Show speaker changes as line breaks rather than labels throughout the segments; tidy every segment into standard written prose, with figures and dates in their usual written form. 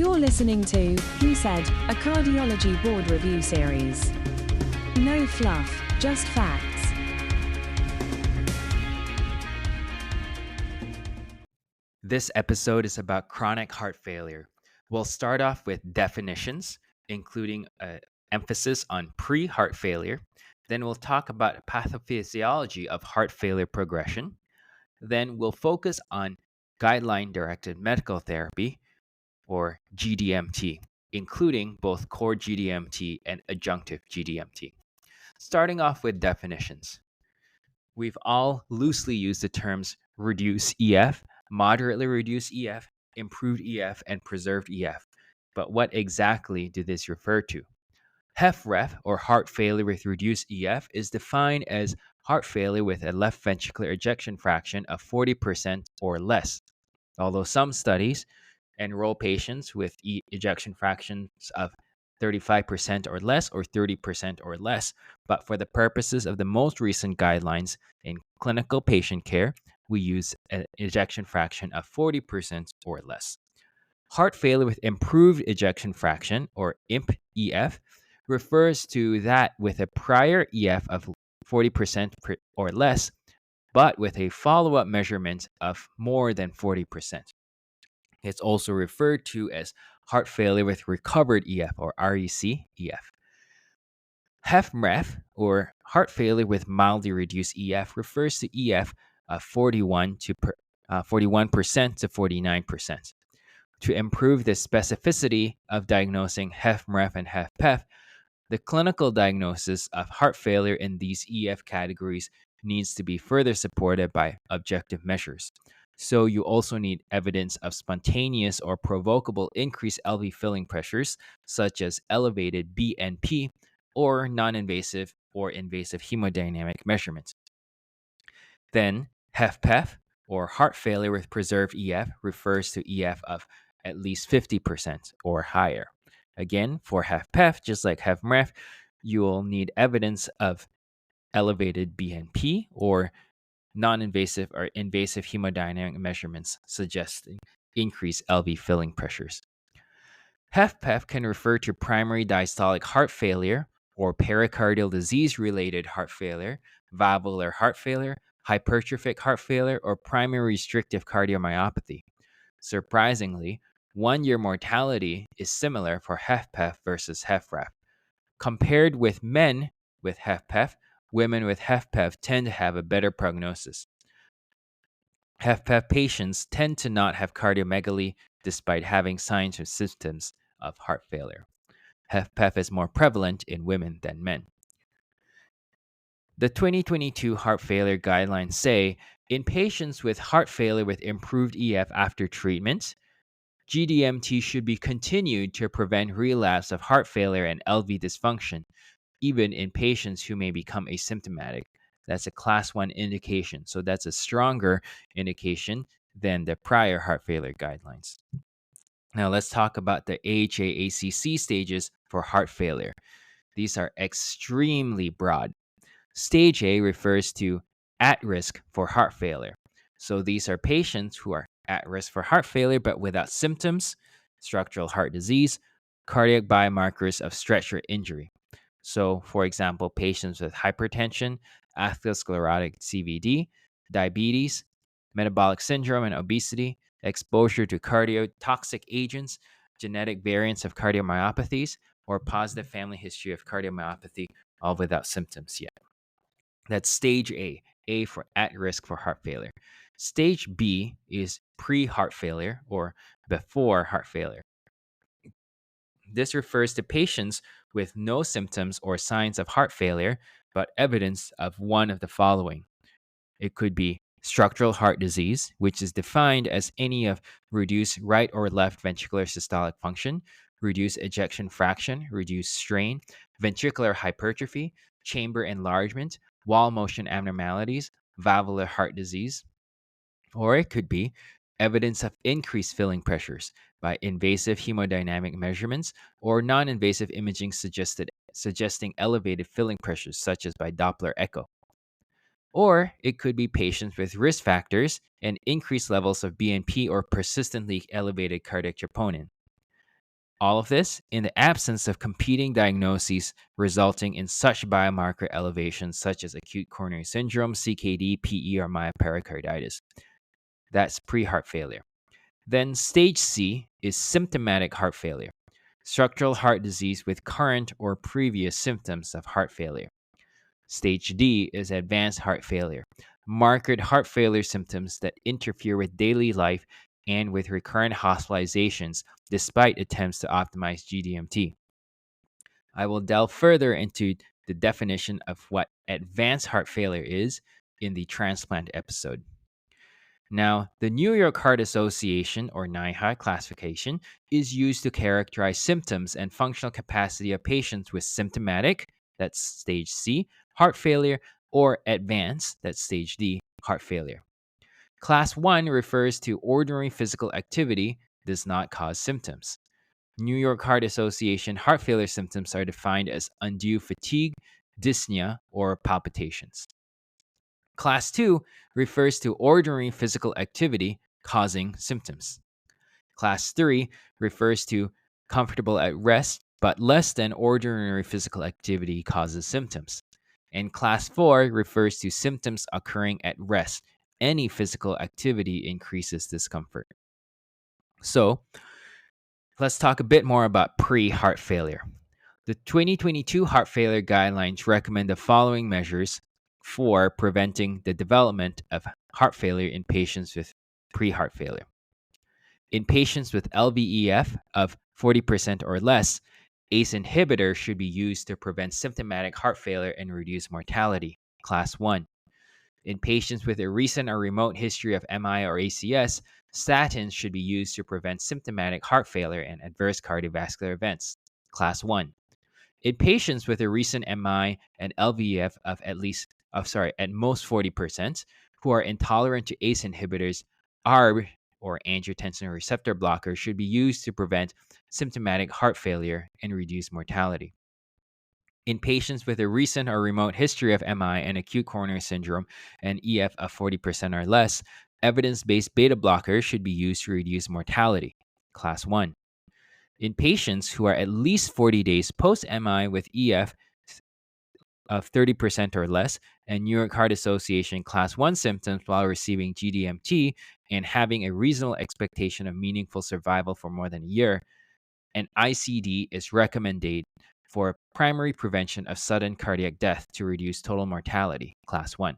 You're listening to Who Said, a Cardiology Board Review series. No fluff, just facts.
This episode is about chronic heart failure. We'll start off with definitions, including an emphasis on pre-heart failure. Then we'll talk about pathophysiology of heart failure progression. Then we'll focus on guideline-directed medical therapy, or GDMT, including both core GDMT and adjunctive GDMT. Starting off with definitions. We've all loosely used the terms reduced EF, moderately reduced EF, improved EF, and preserved EF. But what exactly do this refer to? HFrEF, or heart failure with reduced EF, is defined as heart failure with a left ventricular ejection fraction of 40% or less. Although some studies enroll patients with ejection fractions of 35% or less or 30% or less, but for the purposes of the most recent guidelines in clinical patient care, we use an ejection fraction of 40% or less. Heart failure with improved ejection fraction, or HFpEF, refers to that with a prior EF of 40% or less, but with a follow-up measurement of more than 40%. It's also referred to as heart failure with recovered EF, or REC-EF. HFmrEF, or heart failure with mildly reduced EF, refers to EF of 41% to 49%. To improve the specificity of diagnosing HFmrEF and HFpEF, the clinical diagnosis of heart failure in these EF categories needs to be further supported by objective measures. So you also need evidence of spontaneous or provocable increased LV filling pressures, such as elevated BNP, or non-invasive or invasive hemodynamic measurements. Then, HFpEF, or heart failure with preserved EF, refers to EF of at least 50% or higher. Again, for HFpEF, just like HFmrEF, you will need evidence of elevated BNP or non-invasive or invasive hemodynamic measurements suggesting increased LV filling pressures. HFpEF can refer to primary diastolic heart failure or pericardial disease-related heart failure, valvular heart failure, hypertrophic heart failure, or primary restrictive cardiomyopathy. Surprisingly, one-year mortality is similar for HFpEF versus HFrEF. Compared with men with HFpEF, women with HFpEF tend to have a better prognosis. HFpEF patients tend to not have cardiomegaly despite having signs or symptoms of heart failure. HFpEF is more prevalent in women than men. The 2022 heart failure guidelines say, in patients with heart failure with improved EF after treatment, GDMT should be continued to prevent relapse of heart failure and LV dysfunction, even in patients who may become asymptomatic. That's a class 1 indication. So that's a stronger indication than the prior heart failure guidelines. Now let's talk about the AHA-ACC stages for heart failure. These are extremely broad. Stage A refers to at risk for heart failure. So these are patients who are at risk for heart failure but without symptoms, structural heart disease, cardiac biomarkers of stress or injury. So, for example, patients with hypertension, atherosclerotic CVD, diabetes, metabolic syndrome and obesity, exposure to cardiotoxic agents, genetic variants of cardiomyopathies, or positive family history of cardiomyopathy, all without symptoms yet. That's stage A, A for at risk for heart failure. Stage B is pre-heart failure or before heart failure. This refers to patients with no symptoms or signs of heart failure, but evidence of one of the following. It could be structural heart disease, which is defined as any of reduced right or left ventricular systolic function, reduced ejection fraction, reduced strain, ventricular hypertrophy, chamber enlargement, wall motion abnormalities, valvular heart disease. Or it could be evidence of increased filling pressures by invasive hemodynamic measurements or non-invasive imaging suggesting elevated filling pressures, such as by Doppler echo. Or it could be patients with risk factors and increased levels of BNP or persistently elevated cardiac troponin. All of this in the absence of competing diagnoses resulting in such biomarker elevations such as acute coronary syndrome, CKD, PE, or myopericarditis. That's pre-heart failure. Then stage C is symptomatic heart failure, structural heart disease with current or previous symptoms of heart failure. Stage D is advanced heart failure, marked heart failure symptoms that interfere with daily life and with recurrent hospitalizations despite attempts to optimize GDMT. I will delve further into the definition of what advanced heart failure is in the transplant episode. Now, the New York Heart Association, or NYHA classification, is used to characterize symptoms and functional capacity of patients with symptomatic, that's stage C, heart failure, or advanced, that's stage D, heart failure. Class 1 refers to ordinary physical activity does not cause symptoms. New York Heart Association heart failure symptoms are defined as undue fatigue, dyspnea, or palpitations. Class 2 refers to ordinary physical activity causing symptoms. Class 3 refers to comfortable at rest, but less than ordinary physical activity causes symptoms. And Class 4 refers to symptoms occurring at rest. Any physical activity increases discomfort. So, let's talk a bit more about pre-heart failure. The 2022 heart failure guidelines recommend the following measures for preventing the development of heart failure in patients with pre-heart failure. In patients with LVEF of 40% or less, ACE inhibitor should be used to prevent symptomatic heart failure and reduce mortality, class 1. In patients with a recent or remote history of MI or ACS, statins should be used to prevent symptomatic heart failure and adverse cardiovascular events, class 1. In patients with a recent MI and LVEF of at most 40%, who are intolerant to ACE inhibitors, ARB, or angiotensin receptor blockers, should be used to prevent symptomatic heart failure and reduce mortality. In patients with a recent or remote history of MI and acute coronary syndrome and EF of 40% or less, evidence-based beta blockers should be used to reduce mortality, class 1. In patients who are at least 40 days post-MI with EF of 30% or less and New York Heart Association class 1 symptoms while receiving GDMT and having a reasonable expectation of meaningful survival for more than a year, an ICD is recommended for primary prevention of sudden cardiac death to reduce total mortality, class 1.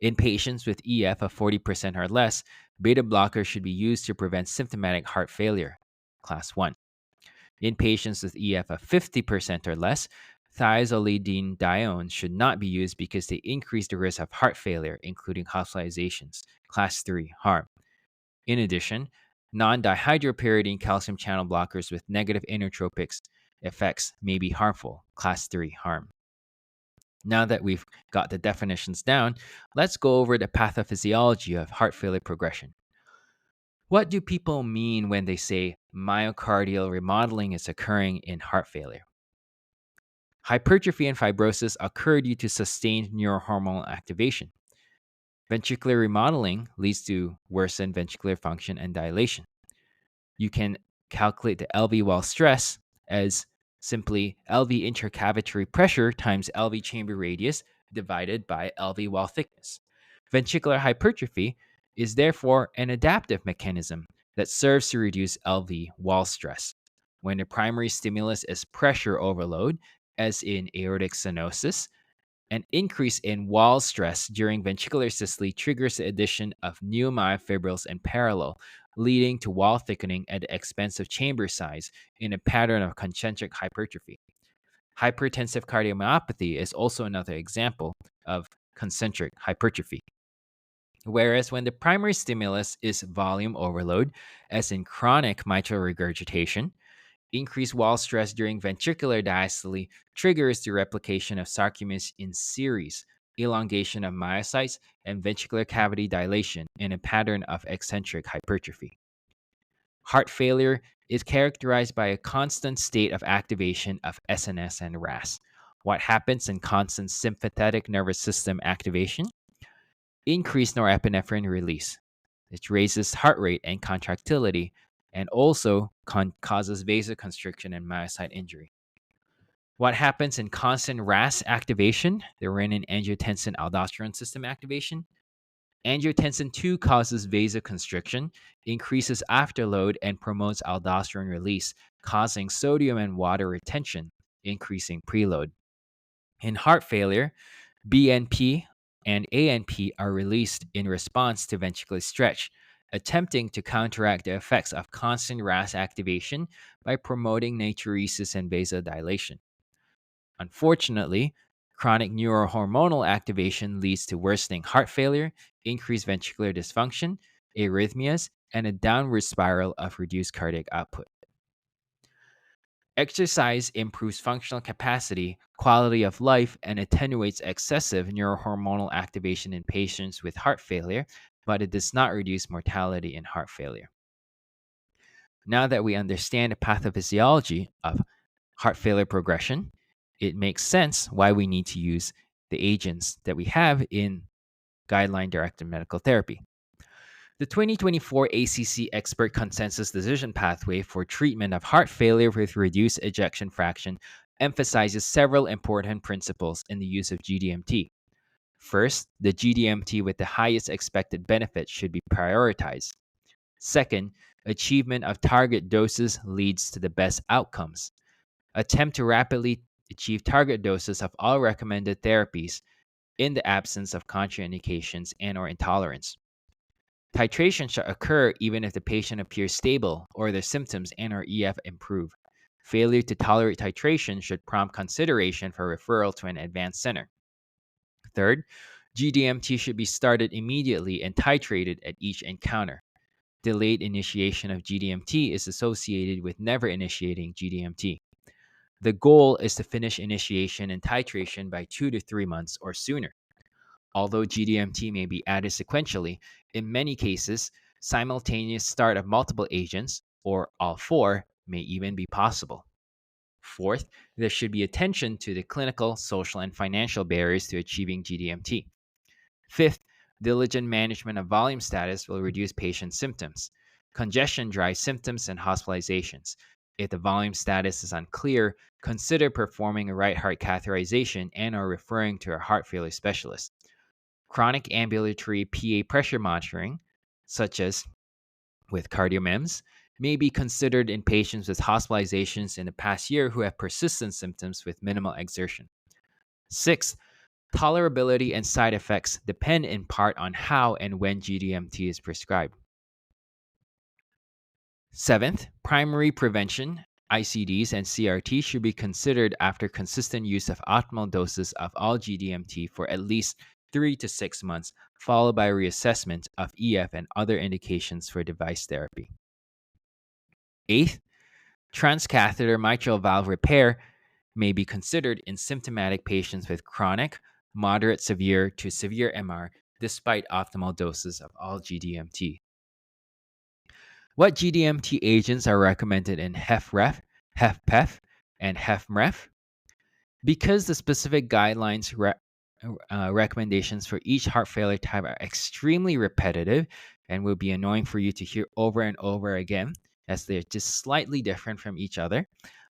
In patients with EF of 40% or less, beta blockers should be used to prevent symptomatic heart failure, class 1. In patients with EF of 50% or less, thiazolidinediones should not be used because they increase the risk of heart failure, including hospitalizations, class 3, harm. In addition, non-dihydropyridine calcium channel blockers with negative inotropic effects may be harmful, class 3, harm. Now that we've got the definitions down, let's go over the pathophysiology of heart failure progression. What do people mean when they say myocardial remodeling is occurring in heart failure? Hypertrophy and fibrosis occur due to sustained neurohormonal activation. Ventricular remodeling leads to worsened ventricular function and dilation. You can calculate the LV wall stress as simply LV intercavitary pressure times LV chamber radius divided by LV wall thickness. Ventricular hypertrophy is therefore an adaptive mechanism that serves to reduce LV wall stress. When the primary stimulus is pressure overload, as in aortic stenosis, an increase in wall stress during ventricular systole triggers the addition of new myofibrils in parallel, leading to wall thickening at the expense of chamber size in a pattern of concentric hypertrophy. Hypertensive cardiomyopathy is also another example of concentric hypertrophy. Whereas when the primary stimulus is volume overload, as in chronic mitral regurgitation, increased wall stress during ventricular diastole triggers the replication of sarcomeres in series, elongation of myocytes, and ventricular cavity dilation in a pattern of eccentric hypertrophy. Heart failure is characterized by a constant state of activation of SNS and RAS. What happens in constant sympathetic nervous system activation? Increased norepinephrine release. It raises heart rate and contractility, and also causes vasoconstriction and myocyte injury. What happens in constant RAS activation, the renin-angiotensin-aldosterone system activation? Angiotensin 2 causes vasoconstriction, increases afterload, and promotes aldosterone release, causing sodium and water retention, increasing preload. In heart failure, BNP and ANP are released in response to ventricular stretch, attempting to counteract the effects of constant RAS activation by promoting natriuresis and vasodilation. Unfortunately, chronic neurohormonal activation leads to worsening heart failure, increased ventricular dysfunction, arrhythmias, and a downward spiral of reduced cardiac output. Exercise improves functional capacity, quality of life, and attenuates excessive neurohormonal activation in patients with heart failure, but it does not reduce mortality in heart failure. Now that we understand the pathophysiology of heart failure progression, it makes sense why we need to use the agents that we have in guideline-directed medical therapy. The 2024 ACC Expert Consensus Decision Pathway for Treatment of Heart Failure with Reduced Ejection Fraction emphasizes several important principles in the use of GDMT. First, the GDMT with the highest expected benefit should be prioritized. Second, achievement of target doses leads to the best outcomes. Attempt to rapidly achieve target doses of all recommended therapies in the absence of contraindications and/or intolerance. Titration should occur even if the patient appears stable or their symptoms and/or EF improve. Failure to tolerate titration should prompt consideration for referral to an advanced center. Third, GDMT should be started immediately and titrated at each encounter. Delayed initiation of GDMT is associated with never initiating GDMT. The goal is to finish initiation and titration by 2 to 3 months or sooner. Although GDMT may be added sequentially, in many cases, simultaneous start of multiple agents, or all four, may even be possible. Fourth, there should be attention to the clinical, social, and financial barriers to achieving GDMT. Fifth, diligent management of volume status will reduce patient symptoms. Congestion drives symptoms and hospitalizations. If the volume status is unclear, consider performing a right heart catheterization and/or referring to a heart failure specialist. Chronic ambulatory PA pressure monitoring, such as with CardioMEMS, may be considered in patients with hospitalizations in the past year who have persistent symptoms with minimal exertion. Sixth, tolerability and side effects depend in part on how and when GDMT is prescribed. Seventh, primary prevention, ICDs and CRT should be considered after consistent use of optimal doses of all GDMT for at least 3 to 6 months, followed by reassessment of EF and other indications for device therapy. Eighth, transcatheter mitral valve repair may be considered in symptomatic patients with chronic, moderate severe to severe MR despite optimal doses of all GDMT. What GDMT agents are recommended in HFrEF, HFpEF, and HFmrEF? Because the specific guidelines recommendations for each heart failure type are extremely repetitive and will be annoying for you to hear over and over again, as they're just slightly different from each other,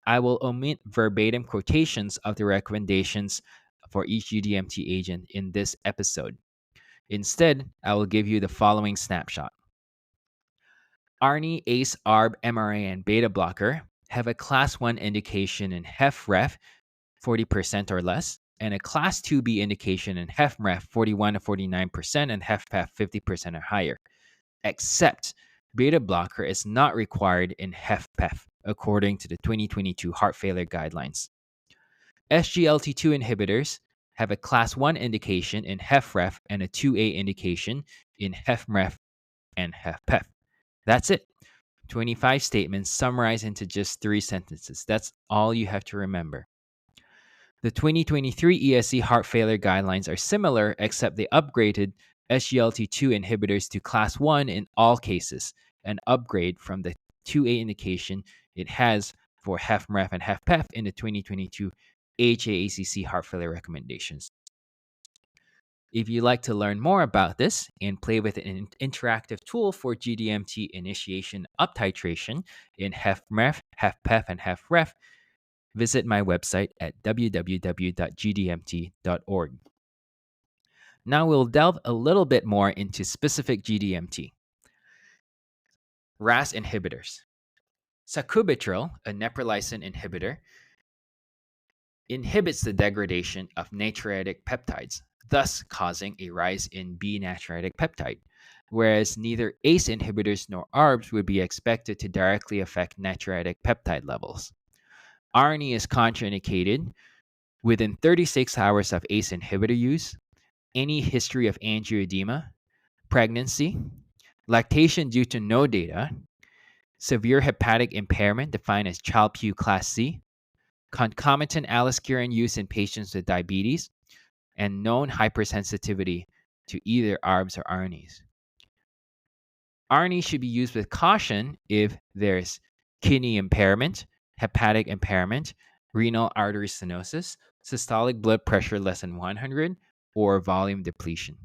I will omit verbatim quotations of the recommendations for each GDMT agent in this episode. Instead, I will give you the following snapshot. ARNI, ACE, ARB, MRA, and beta blocker have a class 1 indication in HFrEF, 40% or less, and a class 2B indication in HFmrEF, 41 to 49%, and HFpEF, 50% or higher. Except beta blocker is not required in HFpEF, according to the 2022 heart failure guidelines. SGLT2 inhibitors have a class 1 indication in HFrEF and a 2A indication in HFmrEF and HFpEF. That's it. 25 statements summarized into just 3 sentences. That's all you have to remember. The 2023 ESC heart failure guidelines are similar, except they upgraded SGLT2 inhibitors to class 1 in all cases, an upgrade from the 2A indication it has for HFmrEF and HFpEF in the 2022 AHA-ACC heart failure recommendations. If you'd like to learn more about this and play with an interactive tool for GDMT initiation uptitration in HFmrEF, HFpEF, and HFrEF, visit my website at www.gdmt.org. Now we'll delve a little bit more into specific GDMT. RAS inhibitors. Sacubitril, a neprilysin inhibitor, inhibits the degradation of natriuretic peptides, thus causing a rise in B-natriuretic peptide, whereas neither ACE inhibitors nor ARBs would be expected to directly affect natriuretic peptide levels. ARNI is contraindicated within 36 hours of ACE inhibitor use, any history of angioedema, pregnancy, lactation due to no data, severe hepatic impairment defined as Child-Pugh Class C, concomitant aliskiren use in patients with diabetes, and known hypersensitivity to either ARBs or ARNIs. ARNI should be used with caution if there's kidney impairment, hepatic impairment, renal artery stenosis, systolic blood pressure less than 100, or volume depletion.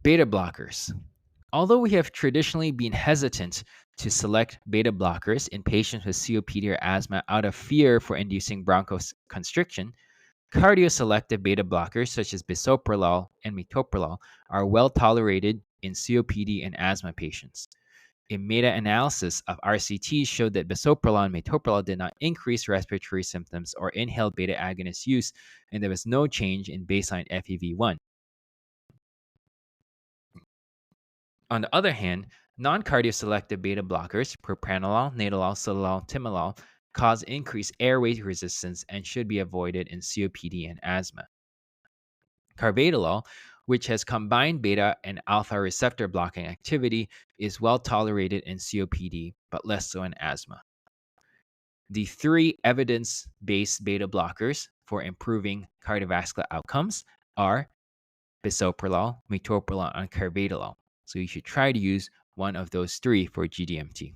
Beta blockers. Although we have traditionally been hesitant to select beta blockers in patients with COPD or asthma out of fear for inducing bronchoconstriction, cardioselective beta blockers such as bisoprolol and metoprolol are well tolerated in COPD and asthma patients. A meta-analysis of RCTs showed that bisoprolol and metoprolol did not increase respiratory symptoms or inhaled beta agonist use, and there was no change in baseline FEV1. On the other hand, non-cardioselective beta blockers, propranolol, nadolol, sotalol, timolol, cause increased airway resistance and should be avoided in COPD and asthma. Carvedilol, which has combined beta and alpha receptor blocking activity, is well tolerated in COPD, but less so in asthma. The three evidence-based beta blockers for improving cardiovascular outcomes are bisoprolol, metoprolol, and carvedilol. So you should try to use one of those three for GDMT.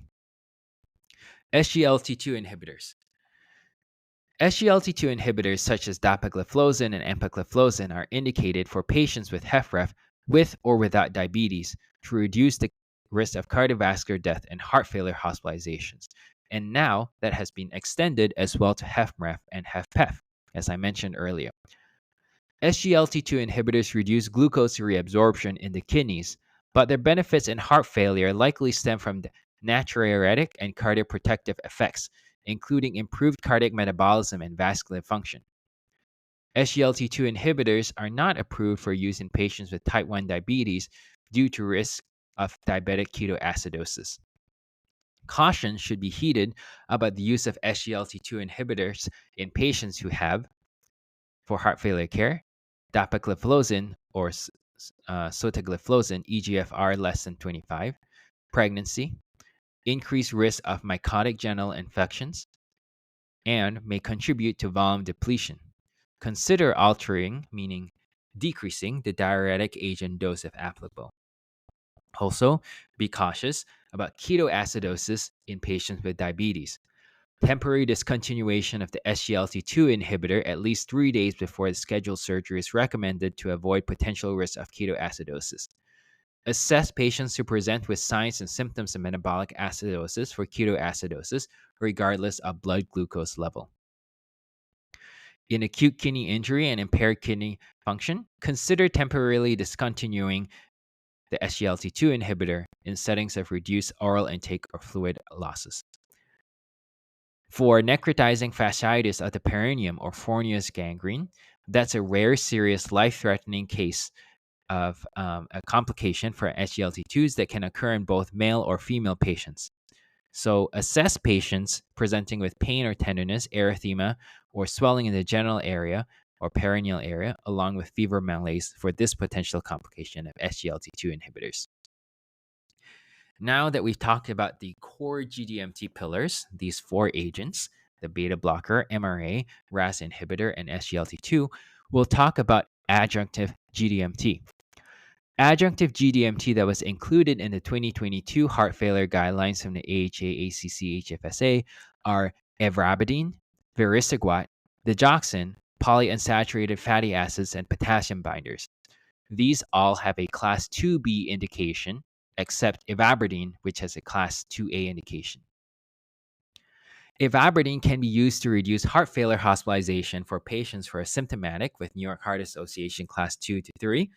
SGLT2 inhibitors. SGLT2 inhibitors such as dapagliflozin and empagliflozin are indicated for patients with HFrEF with or without diabetes to reduce the risk of cardiovascular death and heart failure hospitalizations. And now that has been extended as well to HFmrEF and HFpEF, as I mentioned earlier. SGLT2 inhibitors reduce glucose reabsorption in the kidneys, but their benefits in heart failure likely stem from the natriuretic and cardioprotective effects, including improved cardiac metabolism and vascular function. SGLT2 inhibitors are not approved for use in patients with type 1 diabetes due to risk of diabetic ketoacidosis. Caution should be heeded about the use of SGLT2 inhibitors in patients who have, for heart failure care, dapagliflozin or sotagliflozin EGFR less than 25, pregnancy, increased risk of mycotic genital infections, and may contribute to volume depletion. Consider altering, meaning decreasing, the diuretic agent dose if applicable. Also, be cautious about ketoacidosis in patients with diabetes. Temporary discontinuation of the SGLT2 inhibitor at least 3 days before the scheduled surgery is recommended to avoid potential risk of ketoacidosis. Assess patients who present with signs and symptoms of metabolic acidosis for ketoacidosis, regardless of blood glucose level. In acute kidney injury and impaired kidney function, consider temporarily discontinuing the SGLT2 inhibitor in settings of reduced oral intake or fluid losses. For necrotizing fasciitis of the perineum or Fournier's gangrene, that's a rare, serious, life-threatening case of a complication for SGLT2s that can occur in both male or female patients. So assess patients presenting with pain or tenderness, erythema, or swelling in the genital area or perineal area, along with fever malaise for this potential complication of SGLT2 inhibitors. Now that we've talked about the core GDMT pillars, these four agents, the beta blocker, MRA, RAS inhibitor, and SGLT2, we'll talk about adjunctive GDMT. Adjunctive GDMT that was included in the 2022 heart failure guidelines from the AHA, ACC, HFSA are ivabradine, vericiguat, digoxin, polyunsaturated fatty acids, and potassium binders. These all have a class 2B indication, except ivabradine, which has a class 2A indication. Ivabradine can be used to reduce heart failure hospitalization for patients who are symptomatic with New York Heart Association class 2 to 3,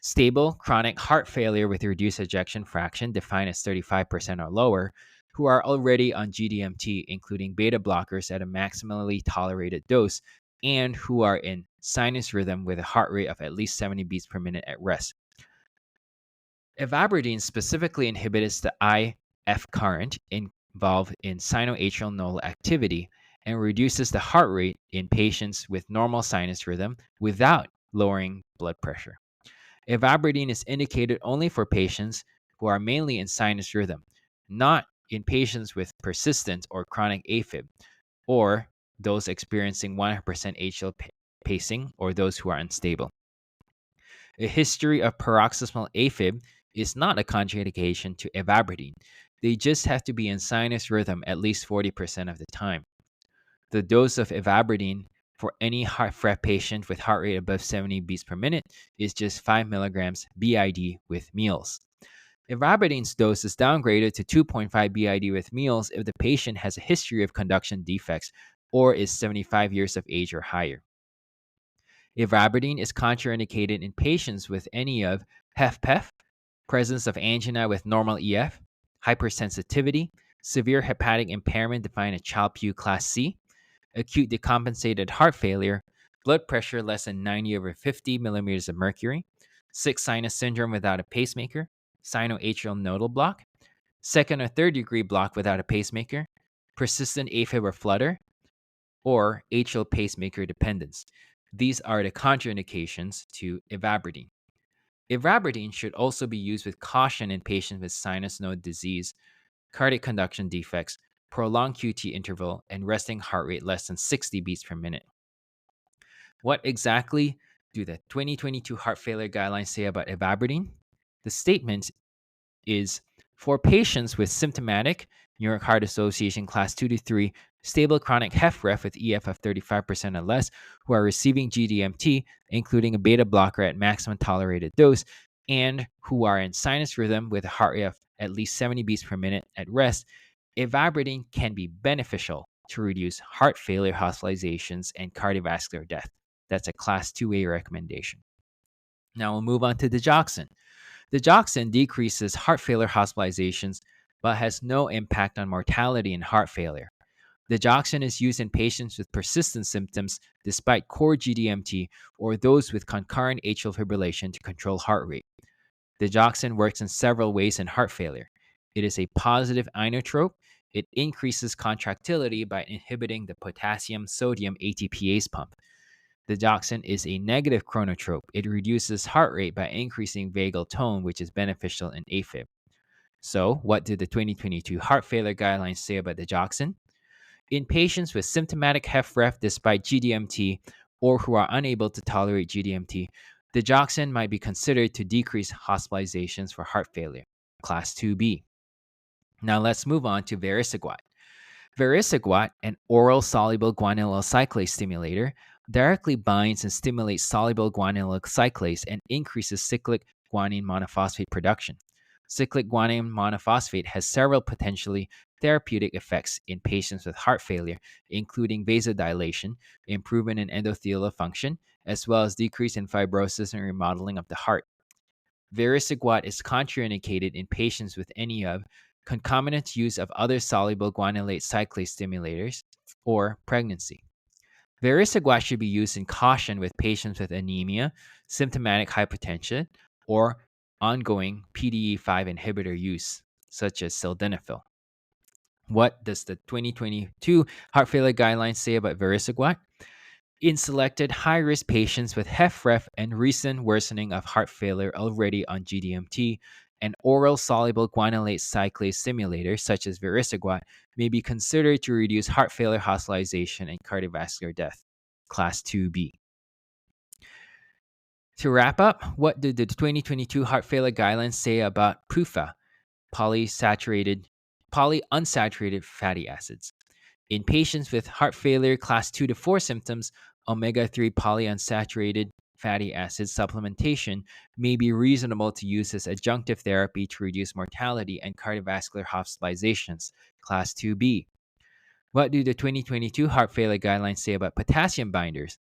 stable chronic heart failure with reduced ejection fraction defined as 35% or lower, who are already on GDMT, including beta blockers at a maximally tolerated dose, and who are in sinus rhythm with a heart rate of at least 70 beats per minute at rest. Ivabradine specifically inhibits the IF current involved in sinoatrial nodal activity and reduces the heart rate in patients with normal sinus rhythm without lowering blood pressure. Ivabradine is indicated only for patients who are mainly in sinus rhythm, not in patients with persistent or chronic AFib, or those experiencing 100% atrial pacing, or those who are unstable. A history of paroxysmal AFib is not a contraindication to ivabradine. They just have to be in sinus rhythm at least 40% of the time. The dose of ivabradine for any HFrEF patient with heart rate above 70 beats per minute is just 5 milligrams BID with meals. Ivabradine's dose is downgraded to 2.5 BID with meals if the patient has a history of conduction defects or is 75 years of age or higher. Ivabradine is contraindicated in patients with any of HFpEF, presence of angina with normal EF, hypersensitivity, severe hepatic impairment defined as Child-Pugh class C, acute decompensated heart failure, blood pressure less than 90/50 millimeters of mercury, sick sinus syndrome without a pacemaker, sinoatrial nodal block, second or third degree block without a pacemaker, persistent AFib or flutter, or atrial pacemaker dependence. These are the contraindications to ivabradine. Ivabradine should also be used with caution in patients with sinus node disease, cardiac conduction defects, prolonged QT interval, and resting heart rate less than 60 beats per minute. What exactly do the 2022 heart failure guidelines say about ivabradine? The statement is for patients with symptomatic New York Heart Association class 2 to 3 stable chronic HFrEF with EF of 35% or less who are receiving GDMT, including a beta blocker at maximum tolerated dose, and who are in sinus rhythm with a heart rate of at least 70 beats per minute at rest, ivabradine can be beneficial to reduce heart failure hospitalizations and cardiovascular death. That's a class 2A recommendation. Now we'll move on to digoxin. Digoxin decreases heart failure hospitalizations but has no impact on mortality in heart failure. Digoxin is used in patients with persistent symptoms despite core GDMT or those with concurrent atrial fibrillation to control heart rate. Digoxin works in several ways in heart failure. It is a positive inotrope. It increases contractility by inhibiting the potassium-sodium ATPase pump. Digoxin is a negative chronotrope. It reduces heart rate by increasing vagal tone, which is beneficial in AFib. So, what did the 2022 heart failure guidelines say about digoxin? In patients with symptomatic HFrEF despite GDMT or who are unable to tolerate GDMT, digoxin might be considered to decrease hospitalizations for heart failure, class 2B. Now let's move on to vericiguat. Vericiguat, an oral soluble guanylyl cyclase stimulator, directly binds and stimulates soluble guanylyl cyclase and increases cyclic guanine monophosphate production. Cyclic guanine monophosphate has several potentially therapeutic effects in patients with heart failure, including vasodilation, improvement in endothelial function, as well as decrease in fibrosis and remodeling of the heart. Vericiguat is contraindicated in patients with any of concomitant use of other soluble guanylate cyclase stimulators or pregnancy. Vericiguat should be used in caution with patients with anemia, symptomatic hypertension, or ongoing PDE5 inhibitor use, such as sildenafil. What does the 2022 heart failure guidelines say about vericiguat? In selected high-risk patients with HFrEF and recent worsening of heart failure already on GDMT, an oral soluble guanylate cyclase stimulator such as vericiguat may be considered to reduce heart failure hospitalization and cardiovascular death, class 2B. To wrap up, what did the 2022 heart failure guidelines say about PUFA, polyunsaturated fatty acids? In patients with heart failure class 2 to 4 symptoms, omega-3 polyunsaturated fatty acid supplementation may be reasonable to use as adjunctive therapy to reduce mortality and cardiovascular hospitalizations, Class 2B. What do the 2022 heart failure guidelines say about potassium binders?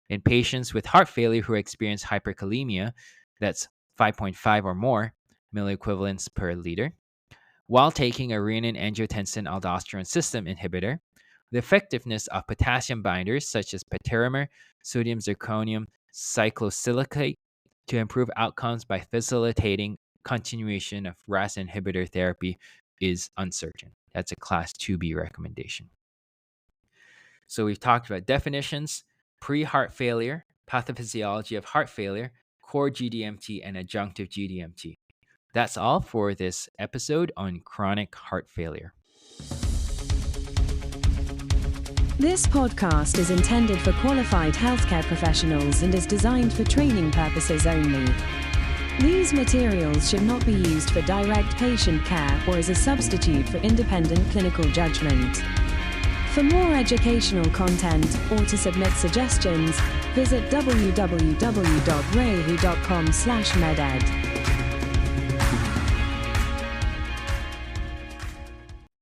In patients with heart failure who experience hyperkalemia, that's 5.5 or more milliequivalents per liter, while taking a renin-angiotensin-aldosterone system inhibitor, the effectiveness of potassium binders such as patiromer, sodium zirconium cyclosilicate to improve outcomes by facilitating continuation of RAS inhibitor therapy is uncertain. That's a Class 2B recommendation. So we've talked about definitions, pre-heart failure, pathophysiology of heart failure, core GDMT, and adjunctive GDMT. That's all for this episode on chronic heart failure.
This podcast is intended for qualified healthcare professionals and is designed for training purposes only. These materials should not be used for direct patient care or as a substitute for independent clinical judgment. For more educational content or to submit suggestions, visit www.rehu.com/meded.